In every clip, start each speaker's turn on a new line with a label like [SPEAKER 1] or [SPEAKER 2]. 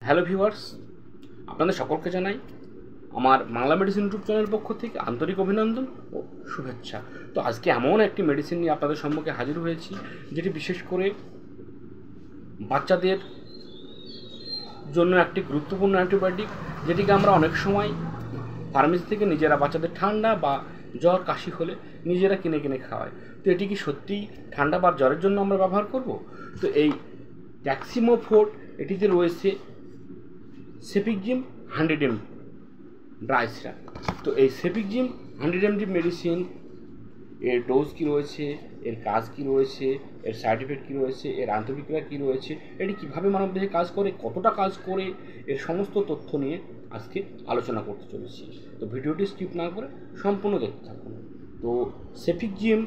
[SPEAKER 1] Hello viewers, আপনাদের সকলকে জানাই আমার বাংলা মেডিসিন ইউটিউব চ্যানেলের পক্ষ থেকে আন্তরিক অভিনন্দন ও শুভেচ্ছা। তো আজকে এমন একটি মেডিসিন নিয়ে আপনাদের সম্মুখে হাজির হয়েছি, যেটি বিশেষ করে বাচ্চাদের জন্য একটি গুরুত্বপূর্ণ অ্যান্টিবায়োটিক, যেটিকে আমরা অনেক সময় ফার্মেসি থেকে নিজেরা বাচ্চাদের ঠান্ডা বা জ্বর কাশি হলে নিজেরা কিনে কিনে খাওয়াই। তো এটি কি সত্যিই ঠান্ডা বা জ্বরের জন্য আমরা ব্যবহার করব? তো এই ট্যাক্সিমোফোর্ট এটিতে রয়েছে সেপিকজিম 100 mg ড্রাই সিরাপ। তো এই সেপিকজিম 100 mg মেডিসিন এর ডোজ কী রয়েছে, এর কাজ কী রয়েছে, এর সাইড এফেক্ট কী রয়েছে, এর আন্তঃবিক্রিয়া কী রয়েছে, এটি কীভাবে মানবদেহে কাজ করে, কতটা কাজ করে, এর সমস্ত তথ্য নিয়ে আজকে আলোচনা করতে চলেছি। তো ভিডিওটি স্কিপ না করে সম্পূর্ণ দেখতে থাকুন। তো সেপিকজিম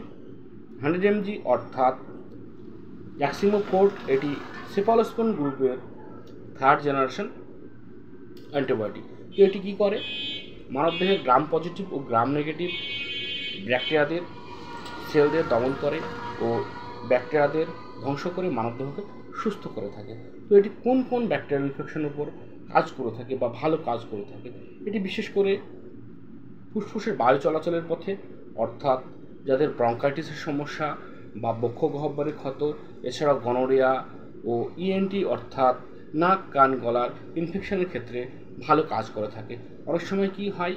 [SPEAKER 1] 100 mg অর্থাৎ ট্যাক্সিমোফোর্ট এটি সেফালোস্পোরিন গ্রুপের 3rd জেনারেশন অ্যান্টিবায়োটিক। তো এটি কী করে, মানবদেহের গ্রাম পজিটিভ ও গ্রাম নেগেটিভ ব্যাকটেরিয়াদের সেলদের দমন করে ও ব্যাকটেরিয়াদের ধ্বংস করে মানবদেহকে সুস্থ করে থাকে। তো এটি কোন কোন ব্যাকটেরিয়াল ইনফেকশনের উপর কাজ করে থাকে বা ভালো কাজ করে থাকে, এটি বিশেষ করে ফুসফুসের বায়ু চলাচলের পথে, অর্থাৎ যাদের ব্রঙ্কাইটিসের সমস্যা বা বক্ষ গহ্বরের ক্ষত, এছাড়াও গনোরিয়া ও ইএনটি অর্থাৎ নাক কান গলার ইনফেকশনের ক্ষেত্রে ভালো কাজ করে থাকে। অনেক সময় কী হয়,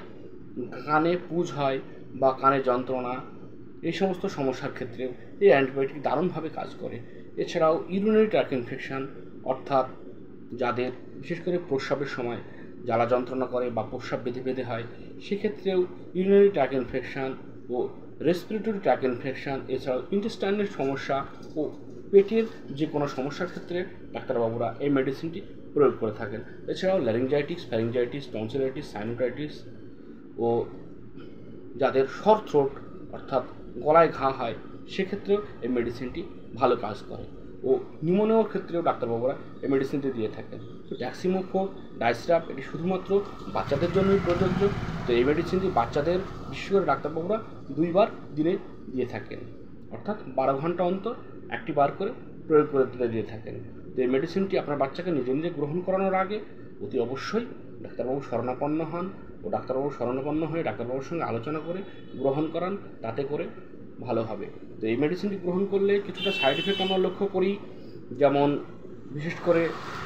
[SPEAKER 1] কানে পুজ হয় বা কানে যন্ত্রণা, এই সমস্ত সমস্যার ক্ষেত্রে এই অ্যান্টিবায়োটিক দারুণভাবে কাজ করে। এছাড়াও ইউরিনারি ট্র্যাক্ট ইনফেকশান অর্থাৎ যাদের বিশেষ করে প্রস্রাবের সময় জ্বালা যন্ত্রণা করে বা প্রস্রাব বেঁধে বেঁধে হয়, সেক্ষেত্রেও ইউরিনারি ট্র্যাক্ট ইনফেকশান ও রেসপিরেটরি ট্র্যাক্ট ইনফেকশান, এছাড়াও ইন্টেস্টাইনের সমস্যা ও পেটের যে কোনো সমস্যার ক্ষেত্রে ডাক্তারবাবুরা এই মেডিসিনটি প্রয়োগ করে থাকেন। এছাড়াও ল্যারিঞ্জাইটিস, ফ্যারিঞ্জাইটিস, টনসিলাইটিস, সাইনোটাইটিস ও যাদের সর থ্রোট অর্থাৎ গলায় ঘা হয়, সেক্ষেত্রেও এই মেডিসিনটি ভালো কাজ করে। ও নিউমোনিয়ার ক্ষেত্রেও ডাক্তারবাবুরা এই মেডিসিনটি দিয়ে থাকেন। তো ট্যাক্সিমোফোর্ট ডাই সিরাপ এটি শুধুমাত্র বাচ্চাদের জন্যই প্রযোজ্য। তো এই মেডিসিনটি বাচ্চাদের বিশেষ করে ডাক্তারবাবুরা 2 বার দিনে দিয়ে থাকেন, অর্থাৎ 12 ঘন্টা অন্তর একটি বার করে প্রয়োগ করে দিয়ে থাকেন। তো এই মেডিসিনটি আপনার বাচ্চাকে নিজে নিজে গ্রহণ করানোর আগে অতি অবশ্যই ডাক্তারবাবু শরণাপন্ন হন ও ডাক্তারবাবু শরণাপন্ন হয়ে ডাক্তারবাবুর সঙ্গে আলোচনা করে গ্রহণ করান, তাতে করে ভালো হবে। তো এই মেডিসিনটি গ্রহণ করলে কিছুটা সাইড এফেক্ট আমরা লক্ষ্য করি, যেমন বিশেষ করে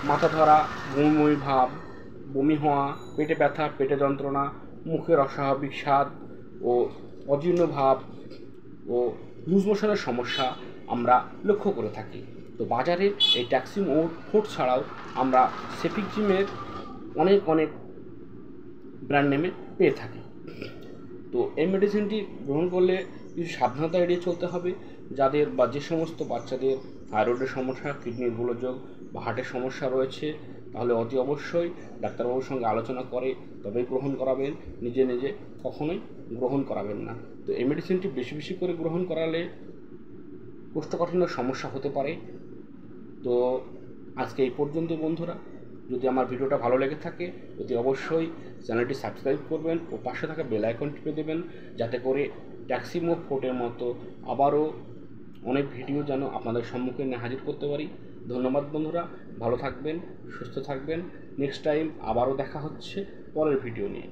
[SPEAKER 1] মাথা ধরা, বমি ভাব, বমি হওয়া, পেটে ব্যথা, পেটে যন্ত্রণা, মুখের অস্বাভাবিক স্বাদ ও অজীর্ণ ভাব ও লুজ মোশনের সমস্যা আমরা লক্ষ্য করে থাকি। তো বাজারে এই ট্যাক্সিমোফোর্ট ছাড়াও আমরা সেপিকজিমের অনেক ব্র্যান্ড নেমে পেয়ে থাকি। তো এই মেডিসিনটি গ্রহণ করলে কিছু সাবধানতা এড়িয়ে চলতে হবে। যাদের বা যে সমস্ত বাচ্চাদের থাইরয়েডের সমস্যা, কিডনির গোলযোগ বা হার্টের সমস্যা রয়েছে, তাহলে অতি অবশ্যই ডাক্তারবাবুর সঙ্গে আলোচনা করে তবেই গ্রহণ করাবেন, নিজে নিজে কখনোই গ্রহণ করাবেন না। তো এই মেডিসিনটি বেশি বেশি করে গ্রহণ করালে কোষ্ঠকাঠিন্যের সমস্যা হতে পারে। তো আজকে এই পর্যন্ত বন্ধুরা, যদি আমার ভিডিওটা ভালো লেগে থাকে অতি অবশ্যই চ্যানেলটি সাবস্ক্রাইব করবেন ও পাশে থাকা বেল আইকন টিপে দেবেন, যাতে করে ট্যাক্সিমোফোর্টের মতো আবারও অনেক ভিডিও যেন আপনাদের সম্মুখে নিয়ে হাজির করতে পারি। ধন্যবাদ বন্ধুরা, ভালো থাকবেন, সুস্থ থাকবেন। নেক্সট টাইম আবারও দেখা হচ্ছে পরের ভিডিও নিয়ে।